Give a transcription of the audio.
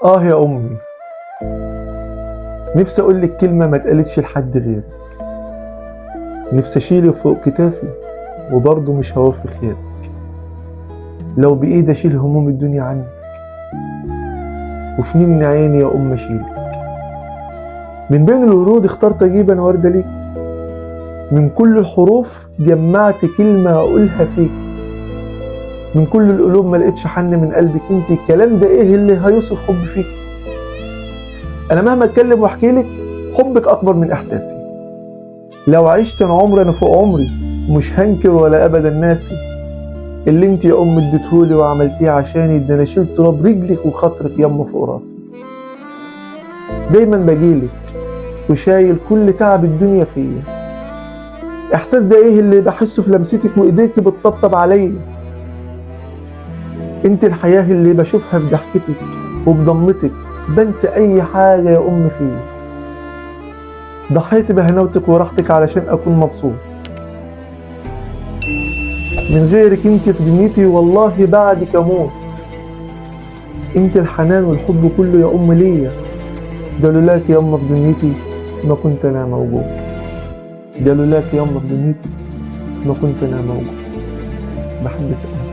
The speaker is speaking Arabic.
يا أمي، نفسي أقول لك كلمة ما اتقالتش لحد غيرك. نفسي أشيلك فوق كتافي وبرضه مش هوفي خيرك. لو بإيدي أشيل هموم الدنيا عنك وفي نين عيني يا أم أشيلك. من بين الورود اخترت أجيب أنا وردة ليك، من كل الحروف جمعت كلمة أقولها فيك، من كل القلوب ما لقيتش حن من قلبك انت. الكلام ده ايه اللي هيوصف حب فيك؟ انا مهما اتكلم واحكي لك حبك اكبر من احساسي. لو عشت انا عمري انا فوق عمري مش هنكر ولا ابدا ناسي اللي انت يا ام اديتهولي وعملتيه عشاني. ده انا شلت تراب رجلك وخاطرك يما فوق راسي. دايما بجيلك وشايل كل تعب الدنيا فيا. احساس ده ايه اللي بحسه في لمستك وايديك بتطبطب عليا؟ انت الحياة اللي بشوفها في ضحكتك وبضمتك، بنسى اي حاجة يا ام فيا. ضحيت بهناوتك وراحتك علشان اكون مبسوط. من غيرك انت في دنيتي والله بعدك اموت. انت الحنان والحب كله يا ام ليا. ده لولاك ياما في دنيتي ما كنت انا موجود. ده لولاك ياما في دنيتي ما كنت انا موجود. بحبك.